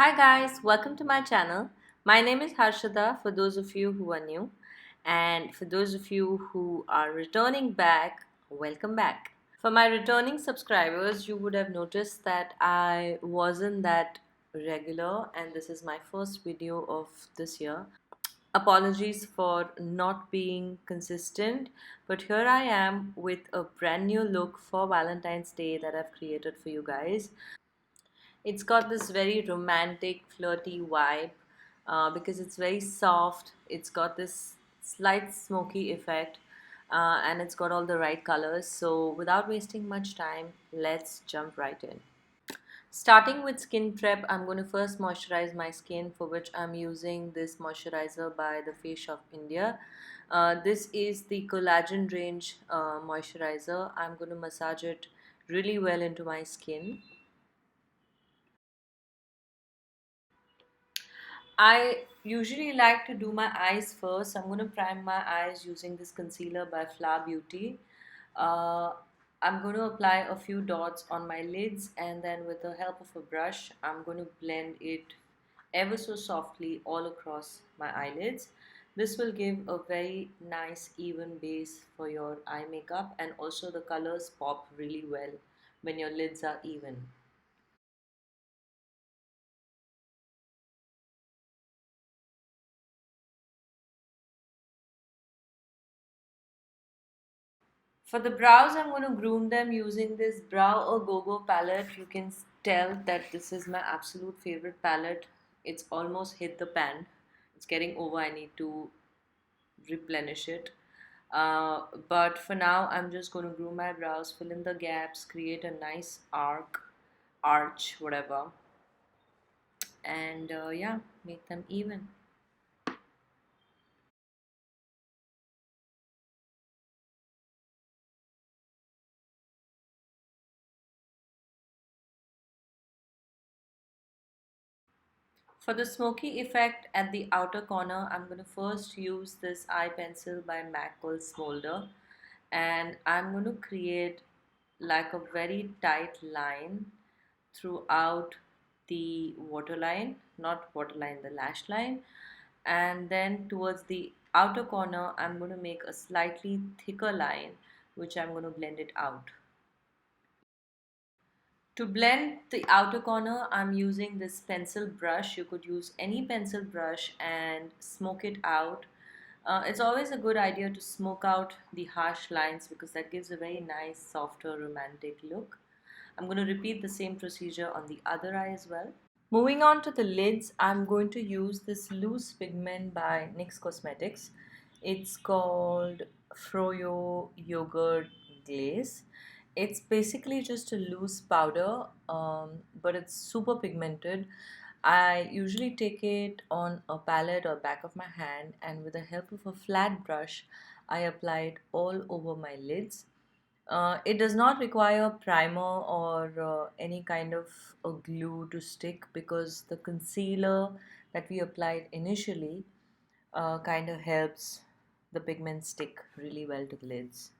Hi guys, welcome to my channel. My name is Harshada for those of you who are new, and for those of you who are returning back, welcome back. For my returning subscribers, you would have noticed that I wasn't that regular, and this is my first video of this year. Apologies for not being consistent, but here I am with a brand new look for Valentine's Day that I've created for you guys. It's got this very romantic, flirty vibe because it's very soft. It's got this slight smoky effect and it's got all the right colors. So, without wasting much time, let's jump right in. Starting with skin prep, I'm going to first moisturize my skin, for which I'm using this moisturizer by the Faceshop India. This is the collagen range moisturizer. I'm going to massage it really well into my skin. I usually like to do my eyes first. I'm going to prime my eyes using this concealer by Huda Beauty. Uh, I'm going to apply a few dots on my lids, and then with the help of a brush, I'm going to blend it ever so softly all across my eyelids. This will give a very nice even base for your eye makeup, and also the colors pop really well when your lids are even. For the brows, I'm going to groom them using this Brow or Go-Go palette. You can tell that this is my absolute favorite palette. It's almost hit the pan. It's getting over. I need to replenish it. But for now, I'm just going to groom my brows, fill in the gaps, create a nice arch, whatever. And yeah, make them even. For the smoky effect at the outer corner, I'm going to first use this eye pencil by MAC called Smoulder, and I'm going to create like a very tight line throughout the waterline, not waterline, the lash line, and then towards the outer corner, I'm going to make a slightly thicker line, which I'm going to blend it out. To blend the outer corner, I'm using this pencil brush. You could use any pencil brush and smoke it out. It's always a good idea to smoke out the harsh lines because that gives a very nice, softer, romantic look. I'm going to repeat the same procedure on the other eye as well. Moving on to the lids, I'm going to use this loose pigment by NYX Cosmetics. It's called Froyo Yogurt Glace. It's basically just a loose powder, but it's super pigmented. I usually take it on a palette or back of my hand, and with the help of a flat brush, I apply it all over my lids. It does not require primer or any kind of a glue to stick because the concealer that we applied initially kind of helps the pigment stick really well to the lids.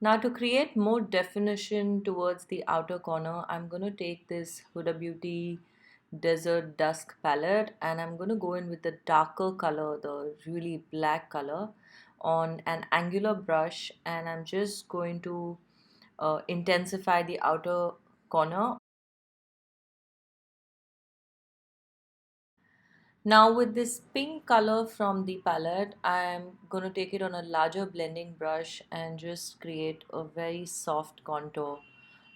Now to create more definition towards the outer corner, I'm going to take this Huda Beauty Desert Dusk palette and I'm going to go in with the darker color, the really black color on an angular brush, and I'm just going to intensify the outer corner. Now with this pink color from the palette, I'm going to take it on a larger blending brush and just create a very soft contour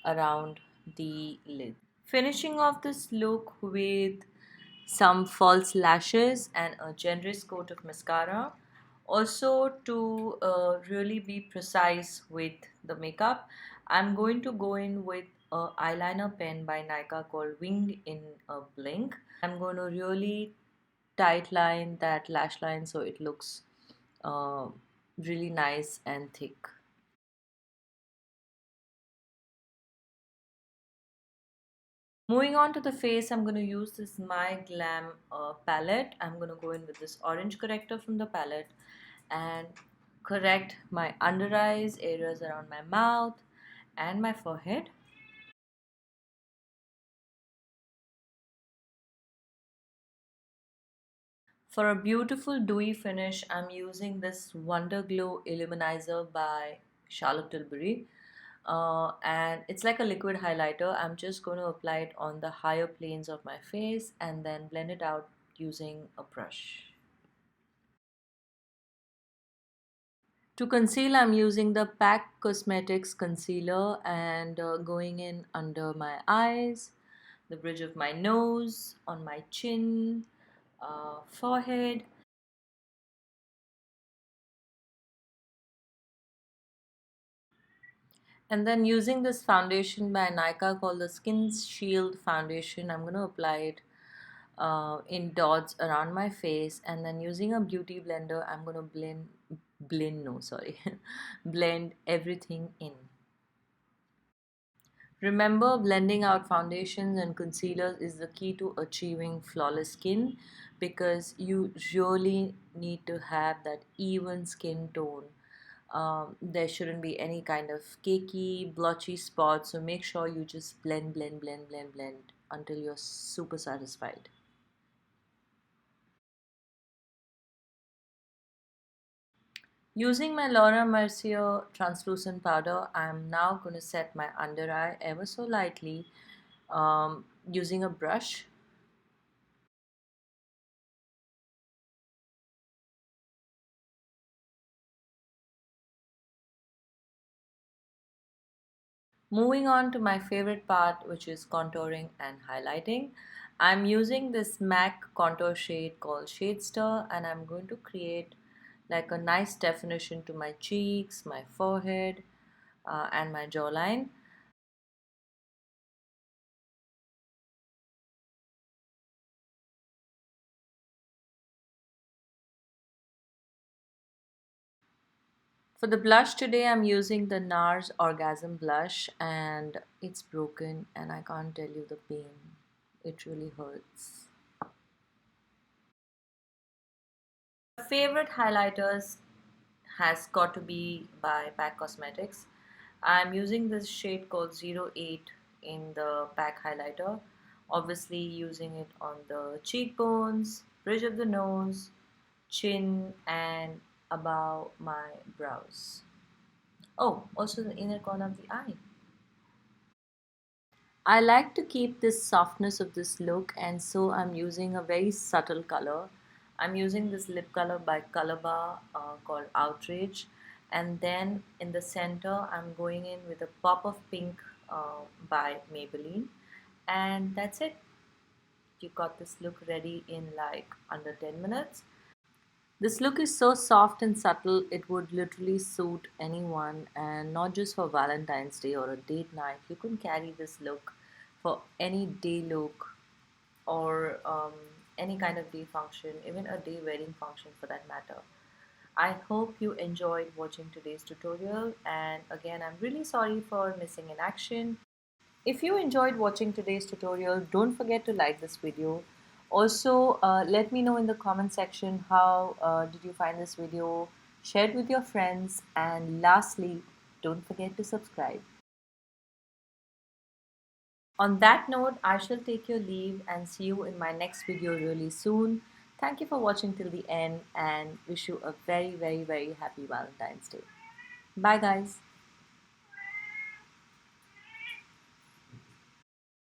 around the lid. Finishing off this look with some false lashes and a generous coat of mascara. Also, to really be precise with the makeup, I'm going to go in with a eyeliner pen by Nykaa called Wing in a Blink. I'm going to really tight line that lash line so it looks uh, really nice and thick. Moving on to the face, I'm going to use this My Glam palette. I'm going to go in with this orange corrector from the palette and correct my under eyes, areas around my mouth and my forehead. For a beautiful dewy finish, I'm using this Wonder Glow Illuminizer by Charlotte Tilbury. And it's like a liquid highlighter. I'm just going to apply it on the higher planes of my face and then blend it out using a brush. To conceal, I'm using the PAC Cosmetics concealer and going in under my eyes, the bridge of my nose, on my chin, forehead. And then using this foundation by Nykaa called the Skin Shield Foundation, I'm going to apply it in dots around my face. And then using a beauty blender, I'm going to blend everything in. Remember, blending out foundations and concealers is the key to achieving flawless skin because you really need to have that even skin tone. There shouldn't be any kind of cakey, blotchy spots, so make sure you just blend until you're super satisfied. Using my Laura Mercier translucent powder, I'm now going to set my under eye ever so lightly using a brush. Moving on to my favorite part, which is contouring and highlighting. I'm using this MAC contour shade called Shadester, and I'm going to create like a nice definition to my cheeks, my forehead, and my jawline. For the blush today, I'm using the Nars Orgasm blush, and it's broken, and I can't tell you the pain. It really hurts. Favorite highlighters has got to be by PAC Cosmetics. I'm using this shade called 08 in the PAC highlighter. Obviously using it on the cheekbones, bridge of the nose, chin and above my brows. Oh, also the inner corner of the eye. I like to keep this softness of this look and so I'm using a very subtle color. I'm using this lip color by Colorbar called Outrage, and then in the center I'm going in with a pop of pink by Maybelline, and that's it. You got this look ready in like under 10 minutes. This look is so soft and subtle, it would literally suit anyone, and not just for Valentine's Day or a date night. You can carry this look for any day look or any kind of day function, even a day wedding function for that matter. I hope you enjoyed watching today's tutorial, and again, I'm really sorry for missing in action. If you enjoyed watching today's tutorial, don't forget to like this video. Also, let me know in the comment section how did you find this video. Share it with your friends, and lastly, don't forget to subscribe. On that note, I shall take your leave and see you in my next video really soon. Thank you for watching till the end and wish you a very happy Valentine's Day. Bye guys.